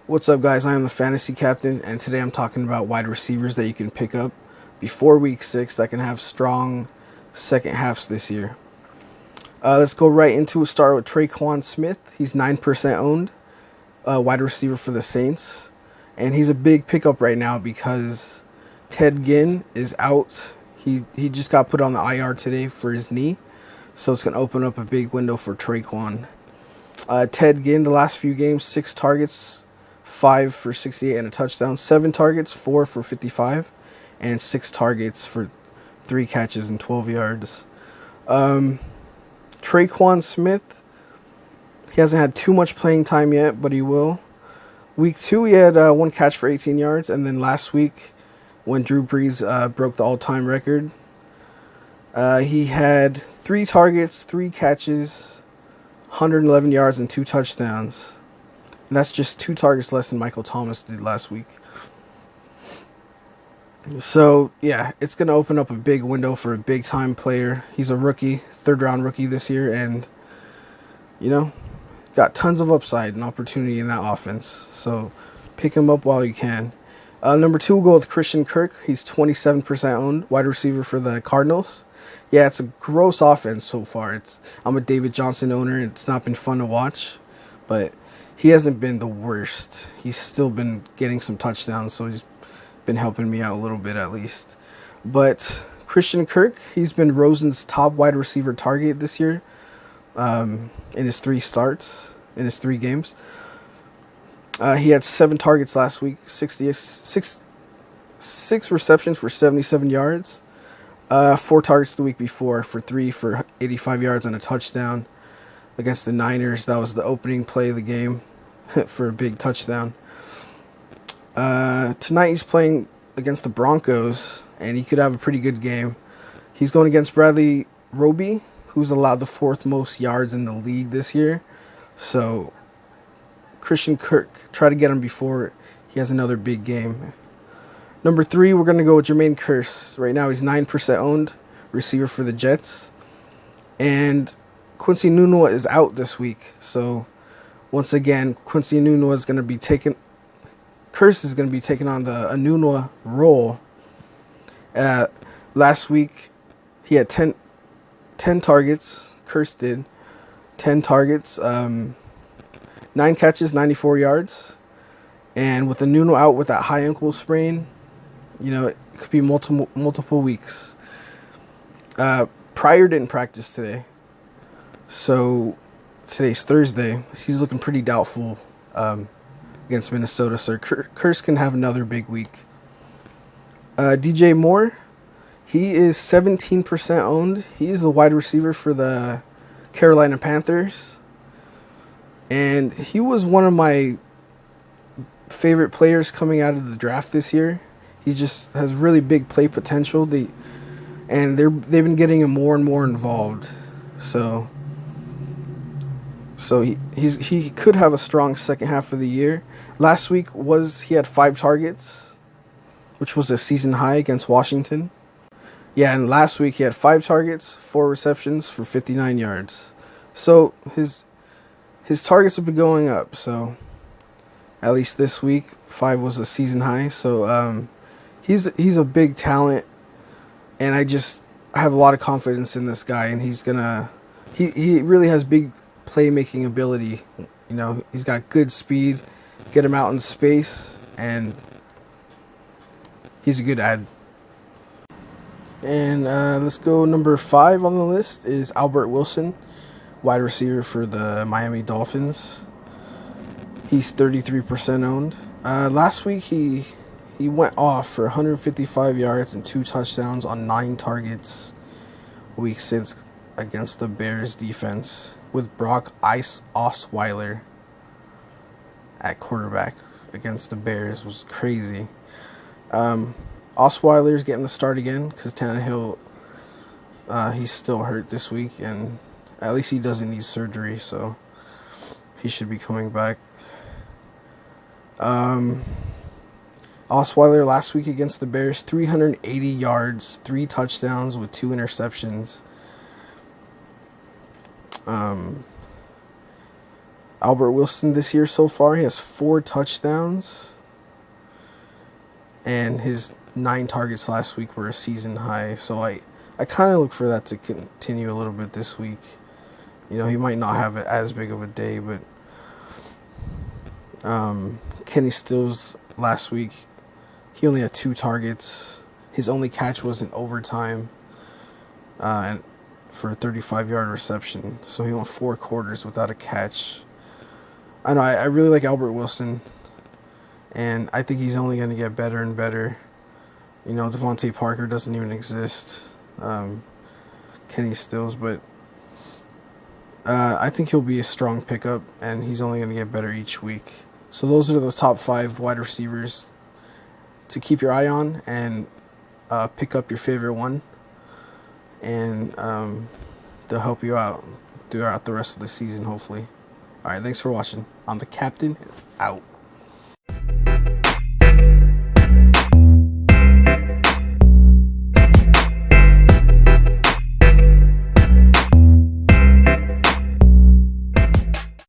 What's up, guys? I am the Fantasy Captain, and today I'm talking about wide receivers that you can pick up before Week 6 that can have strong second halves this year. Let's go right into it. Start with Tre'Quan Smith. He's 9% owned, wide receiver for the Saints, and he's a big pickup right now because Ted Ginn is out. He just got put on the IR today for his knee, so it's going to open up a big window for Tre'Quan. Ted Ginn, the last few games, 6 targets, 5 for 68 and a touchdown, 7 targets, 4 for 55, and 6 targets for 3 catches and 12 yards. Tre'Quan Smith, he hasn't had too much playing time yet, but he will. Week 2, he had 1 catch for 18 yards, and then last week, when Drew Brees broke the all-time record, he had 3 targets, 3 catches, 111 yards, and 2 touchdowns. And that's just 2 targets less than Michael Thomas did last week. So, yeah, it's going to open up a big window for a big-time player. He's a rookie, third-round rookie this year, and, got tons of upside and opportunity in that offense. So, pick him up while you can. Number 2, we'll go with Christian Kirk. He's 27% owned, wide receiver for the Cardinals. Yeah, it's a gross offense so far. I'm a David Johnson owner, and it's not been fun to watch, but he hasn't been the worst. He's still been getting some touchdowns, so he's been helping me out a little bit at least. But Christian Kirk, he's been Rosen's top wide receiver target this year in his 3 starts, in his 3 games. He had 7 targets last week, 6 receptions for 77 yards. 4 targets the week before for 3 for 85 yards and a touchdown against the Niners. That was the opening play of the game for a big touchdown. Tonight he's playing against the Broncos, and he could have a pretty good game. He's going against Bradley Roby, who's allowed the 4th most yards in the league this year. So Christian Kirk, try to get him before he has another big game. Number 3, we're going to go with Jermaine Kearse. Right now he's 9% owned, receiver for the Jets. And Quincy Enunwa is out this week. So once again, Quincy Enunwa is going to be Kearse is going to be taking on the Enunwa role. Last week he had 10 targets. Kearse did 10 targets, 9 catches, 94 yards. And with Enunwa out with that high ankle sprain, it could be multiple weeks. Pryor didn't practice today. So today's Thursday. He's looking pretty doubtful against Minnesota. So Kearse can have another big week. DJ Moore, he is 17% owned. He is the wide receiver for the Carolina Panthers. And he was one of my favorite players coming out of the draft this year. He just has really big play potential. They've been getting him more and more involved. So he could have a strong second half of the year. Last week he had 5 targets, which was a season high against Washington. Yeah, and last week he had 5 targets, 4 receptions for 59 yards. So his targets have been going up. So at least this week, 5 was a season high. So he's a big talent, and I have a lot of confidence in this guy, and he really has big playmaking ability. He's got good speed, get him out in space, and he's a good ad. And let's go number 5 on the list is Albert Wilson, wide receiver for the Miami Dolphins. He's 33% owned. Last week he went off for 155 yards and 2 touchdowns on 9 targets week 6 against the Bears defense with Brock Osweiler at quarterback against the Bears. Was crazy. Osweiler's getting the start again because Tannehill, he's still hurt this week, and at least he doesn't need surgery, so he should be coming back. Osweiler last week against the Bears, 380 yards, 3 touchdowns with 2 interceptions. Albert Wilson this year so far, he has 4 touchdowns. And his 9 targets last week were a season high. So I kind of look for that to continue a little bit this week. You know, he might not have as big of a day, but Kenny Stills last week, he only had 2 targets. His only catch was in overtime, and for a 35-yard reception. So he went 4 quarters without a catch. I know, I really like Albert Wilson, and I think he's only going to get better and better. You know, Devontae Parker doesn't even exist. Kenny Stills, but I think he'll be a strong pickup, and he's only going to get better each week. So those are the top 5 wide receivers to keep your eye on, and pick up your favorite one, and they'll help you out throughout the rest of the season, hopefully. All right, thanks for watching. I'm the captain, out.